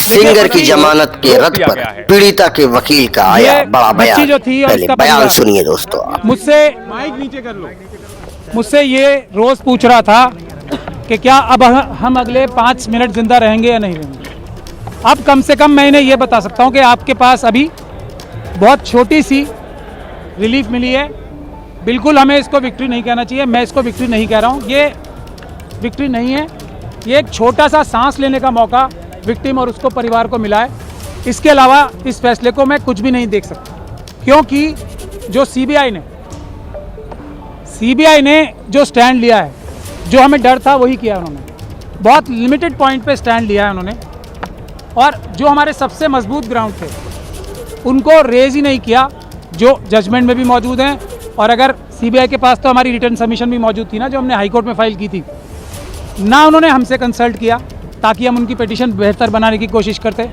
Singer की जमानत के रद्द पर पीड़िता के वकील का आया बड़ा बयान। जो थी पहले बयान सुनिए दोस्तों। मुझसे मुझसे ये रोज पूछ रहा था कि क्या अब हम अगले 5 मिनट जिंदा रहेंगे या नहीं रहेंगे। अब कम से कम मैं इन्हें ये बता सकता हूँ कि आपके पास अभी बहुत छोटी सी रिलीफ मिली है। बिल्कुल हमें इसको विक्ट्री नहीं कहना चाहिए, मैं इसको विक्ट्री नहीं कह रहा हूँ, ये विक्ट्री नहीं है, ये एक छोटा सा सांस लेने का मौका विक्टिम और उसको परिवार को मिला है। इसके अलावा इस फैसले को मैं कुछ भी नहीं देख सकता, क्योंकि जो सीबीआई ने जो स्टैंड लिया है, जो हमें डर था वही किया उन्होंने। बहुत लिमिटेड पॉइंट पे स्टैंड लिया है उन्होंने, और जो हमारे सबसे मजबूत ग्राउंड थे उनको रेज ही नहीं किया, जो जजमेंट में भी मौजूद हैं। और अगर सीबीआई के पास तो हमारी रिटर्न सबमिशन भी मौजूद थी ना, जो हमने हाईकोर्ट में फाइल की थी, ना उन्होंने हमसे कंसल्ट किया ताकि हम उनकी पिटीशन बेहतर बनाने की कोशिश करते,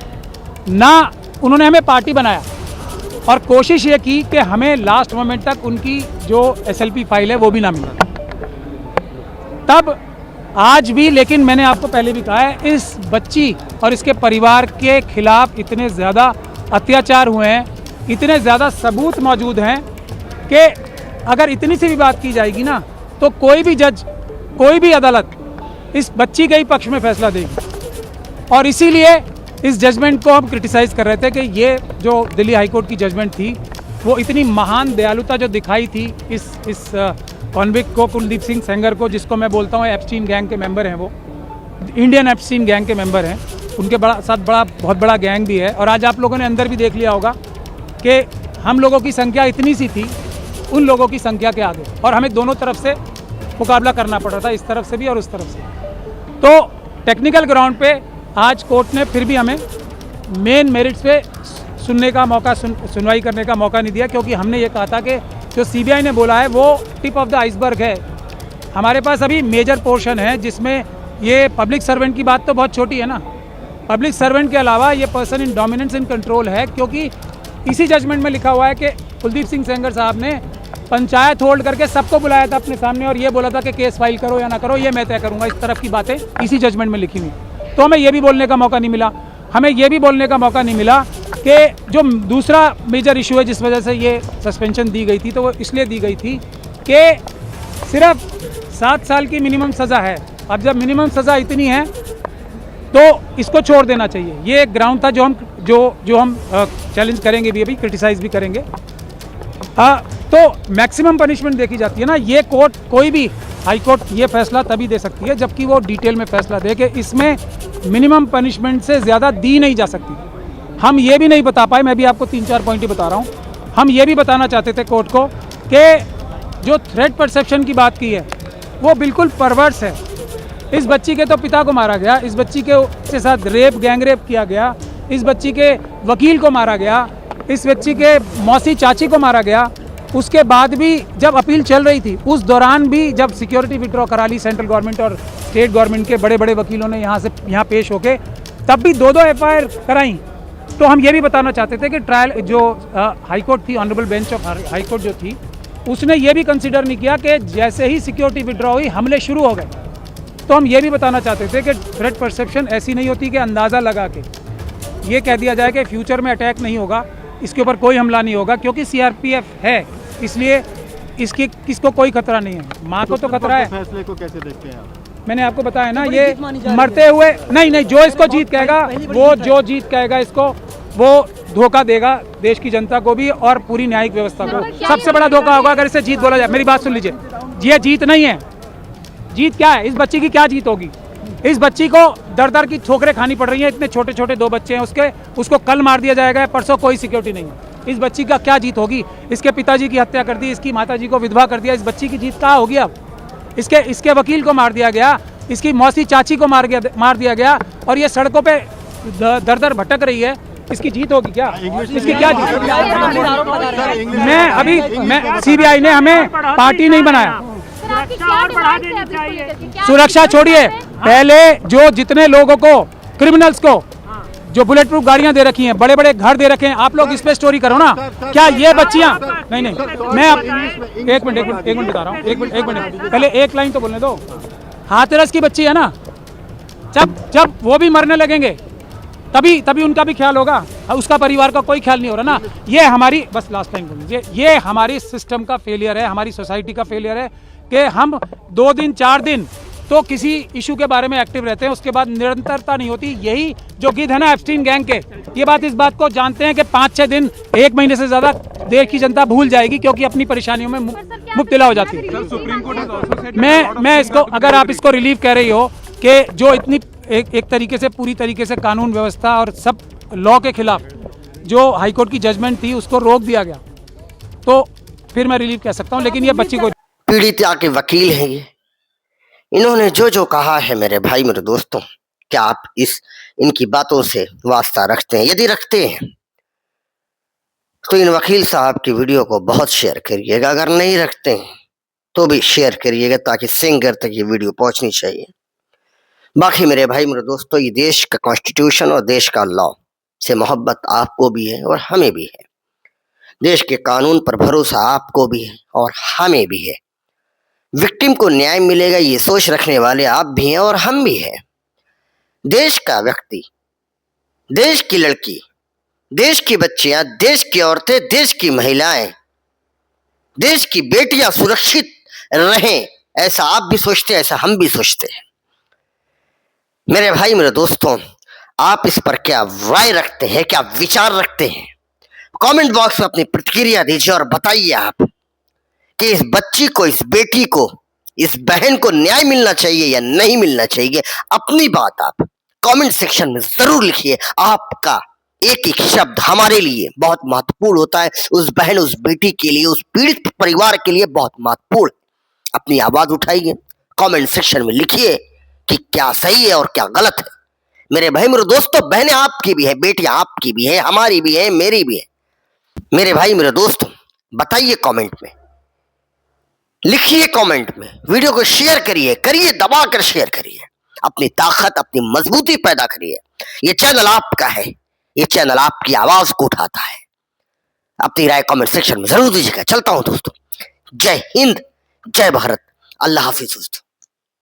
ना उन्होंने हमें पार्टी बनाया, और कोशिश ये की कि हमें लास्ट मोमेंट तक उनकी जो एसएलपी फाइल है वो भी ना मिला। तब आज भी, लेकिन मैंने आपको पहले भी कहा है, इस बच्ची और इसके परिवार के खिलाफ इतने ज़्यादा अत्याचार हुए हैं, इतने ज़्यादा सबूत मौजूद हैं कि अगर इतनी सी भी बात की जाएगी ना, तो कोई भी जज, कोई भी अदालत इस बच्ची के ही पक्ष में फैसला देगी। और इसीलिए इस जजमेंट को हम क्रिटिसाइज़ कर रहे थे कि ये जो दिल्ली हाईकोर्ट की जजमेंट थी, वो इतनी महान दयालुता जो दिखाई थी इस कॉन्विक्ट को, कुलदीप सिंह सेंगर को, जिसको मैं बोलता हूँ एप्स्टीन गैंग के मेंबर हैं, वो इंडियन एप्स्टीन गैंग के मेंबर हैं, उनके बहुत बड़ा गैंग भी है। और आज आप लोगों ने अंदर भी देख लिया होगा कि हम लोगों की संख्या इतनी सी थी उन लोगों की संख्या के आगे, और हमें दोनों तरफ से मुकाबला करना पड़ रहा था, इस तरफ से भी और उस तरफ से। तो टेक्निकल ग्राउंड पे आज कोर्ट ने फिर भी हमें मेन मेरिट्स पे सुनने का मौका, सुनवाई करने का मौका नहीं दिया, क्योंकि हमने ये कहा था कि जो सीबीआई ने बोला है वो टिप ऑफ द आइसबर्ग है। हमारे पास अभी मेजर पोर्शन है जिसमें ये पब्लिक सर्वेंट की बात तो बहुत छोटी है ना, पब्लिक सर्वेंट के अलावा ये person in dominance in control है, क्योंकि इसी जजमेंट में लिखा हुआ है कि कुलदीप सिंह सेंगर साहब ने पंचायत होल्ड करके सबको बुलाया था अपने सामने, और ये बोला था कि केस फाइल करो या ना करो ये मैं तय करूंगा। इस तरफ की बातें इसी जजमेंट में लिखी हुई। तो हमें ये भी बोलने का मौका नहीं मिला, हमें ये भी बोलने का मौका नहीं मिला कि जो दूसरा मेजर इशू है जिस वजह से ये सस्पेंशन दी गई थी, तो वो इसलिए दी गई थी कि सिर्फ 7 साल की मिनिमम सज़ा है। अब जब मिनिमम सज़ा इतनी है तो इसको छोड़ देना चाहिए। ये एक ग्राउंड था जो हम चैलेंज करेंगे भी, अभी क्रिटिसाइज़ भी करेंगे। तो मैक्सिमम पनिशमेंट देखी जाती है ना, ये कोर्ट, कोई भी हाई कोर्ट ये फैसला तभी दे सकती है जबकि वो डिटेल में फैसला दे कि इसमें मिनिमम पनिशमेंट से ज़्यादा दी नहीं जा सकती। हम ये भी नहीं बता पाए, मैं भी आपको 3-4 पॉइंट ही बता रहा हूँ। हम ये भी बताना चाहते थे कोर्ट को कि जो थ्रेट परसेप्शन की बात की है वो बिल्कुल परवर्स है। इस बच्ची के तो पिता को मारा गया, इस बच्ची के साथ गैंग रेप किया गया, इस बच्ची के वकील को मारा गया, इस बच्ची के मौसी चाची को मारा गया। उसके बाद भी जब अपील चल रही थी, उस दौरान भी जब सिक्योरिटी विड्रॉ करा ली सेंट्रल गवर्नमेंट और स्टेट गवर्नमेंट के बड़े बड़े वकीलों ने यहाँ पेश होके, तब भी 2-2 FIR कराई। तो हम ये भी बताना चाहते थे कि ट्रायल जो हाईकोर्ट थी, ऑनरेबल बेंच ऑफ हाईकोर्ट जो थी, उसने ये भी कंसिडर नहीं किया कि जैसे ही सिक्योरिटी विड्रॉ हुई हमले शुरू हो गए। तो हम ये भी बताना चाहते थे कि थ्रेट परसेप्शन ऐसी नहीं होती कि अंदाज़ा लगा के ये कह दिया जाए कि फ्यूचर में अटैक नहीं होगा, इसके ऊपर कोई हमला नहीं होगा, क्योंकि CRPF है, इसलिए किसको कोई खतरा नहीं है। माँ को तो खतरा है। फैसले को कैसे देखते हैं आप? मैंने आपको बताया ना, ये मरते हुए नहीं, जो इसको जीत कहेगा, वो जो जीत कहेगा इसको, वो धोखा देगा देश की जनता को भी और पूरी न्यायिक व्यवस्था को। सबसे बड़ा धोखा होगा अगर इसे जीत बोला जाए। मेरी बात सुन लीजिए, ये जीत नहीं है। जीत क्या है? इस बच्ची की क्या जीत होगी? इस बच्ची को दर की ठोकरें खानी पड़ रही हैं, इतने छोटे छोटे 2 बच्चे हैं उसको कल मार दिया जाएगा, परसों कोई सिक्योरिटी नहीं है। इस बच्ची का क्या जीत होगी? इसके पिताजी की हत्या कर दी, इसकी माताजी को विधवा कर दिया, इस बच्ची की जीत कहाँ होगी? अब इसके वकील को मार दिया गया, इसकी मौसी चाची को मार दिया गया, और ये सड़कों पे दर भटक रही है। इसकी जीत होगी क्या? इसकी क्या जीत? मैं CBI ने हमें पार्टी नहीं बनाया। सुरक्षा छोड़िए, पहले जो जितने लोगों को, क्रिमिनल्स को जो बुलेट प्रूफ गाड़ियां दे रखी हैं, बड़े बड़े घर दे रखे हैं, आप लोग इस पे स्टोरी करो ना। क्या ये बच्चियां? नहीं, मैं अब एक मिनट बता रहा हूँ, एक मिनट पहले एक लाइन तो बोलने दो। हाथरस की बच्ची है ना, जब वो भी मरने लगेंगे तभी तभी उनका भी ख्याल होगा, उसका परिवार का कोई ख्याल नहीं हो रहा ना। ये हमारी, बस लास्ट टाइम बोल लीजिए, ये हमारी सिस्टम का फेलियर है, हमारी सोसाइटी का फेलियर है कि हम 2 दिन 4 दिन तो किसी इशू के बारे में एक्टिव रहते हैं, उसके बाद निरंतरता नहीं होती। यही जो गिद्ध है ना एप्स्टीन गैंग के, ये बात इस बात को जानते हैं कि 5-6 दिन, 1 महीने से ज्यादा देश की जनता भूल जाएगी, क्योंकि अपनी परेशानियों में मुब्तला हो जाती है। मैं इसको, अगर आप इसको रिलीव कह रही हो कि जो इतनी एक तरीके से, पूरी तरीके से कानून व्यवस्था और सब लॉ के खिलाफ जो हाईकोर्ट की जजमेंट थी उसको रोक दिया गया, तो फिर मैं रिलीव कह सकता हूँ। लेकिन ये बच्ची को, पीड़िता के वकील हैं ये, इन्होंने जो जो कहा है मेरे भाई मेरे दोस्तों, क्या आप इनकी बातों से वास्ता रखते हैं? यदि रखते हैं तो इन वकील साहब की वीडियो को बहुत शेयर करिएगा, अगर नहीं रखते हैं तो भी शेयर करिएगा, ताकि सिंगर तक ये वीडियो पहुंचनी चाहिए। बाकी मेरे भाई मेरे दोस्तों, ये देश का कॉन्स्टिट्यूशन और देश का लॉ से मोहब्बत आपको भी है और हमें भी है। देश के कानून पर भरोसा आपको भी है और हमें भी है। विक्टिम को न्याय मिलेगा ये सोच रखने वाले आप भी हैं और हम भी हैं। देश का व्यक्ति, देश की लड़की, देश की बच्चियां, देश की औरतें, देश की महिलाएं, देश की बेटियां सुरक्षित रहें, ऐसा आप भी सोचते हैं, ऐसा हम भी सोचते हैं। मेरे भाई मेरे दोस्तों, आप इस पर क्या राय रखते हैं, क्या विचार रखते हैं? कमेंट बॉक्स में अपनी प्रतिक्रिया दीजिए और बताइए आप कि इस बच्ची को, इस बेटी को, इस बहन को न्याय मिलना चाहिए या नहीं मिलना चाहिए। अपनी बात आप कमेंट सेक्शन में जरूर लिखिए। आपका एक एक शब्द हमारे लिए बहुत महत्वपूर्ण होता है, उस बहन, उस बेटी के लिए, उस पीड़ित परिवार के लिए बहुत महत्वपूर्ण। अपनी आवाज उठाइए, कमेंट सेक्शन में लिखिए कि क्या सही है और क्या गलत है। मेरे भाई मेरे दोस्तों, बहनें आपकी भी है, बेटियां आपकी भी है, हमारी भी है, मेरी भी है। मेरे भाई मेरे दोस्तों, बताइए कमेंट में, लिखिए कमेंट में, वीडियो को शेयर करिए, दबा कर शेयर करिए, अपनी ताकत, अपनी मजबूती पैदा करिए। ये चैनल आपका है, ये चैनल आपकी आवाज को उठाता है। अपनी राय कमेंट सेक्शन में जरूर दीजिएगा। चलता हूं दोस्तों, जय हिंद, जय भारत, अल्लाह हाफिज दोस्तों।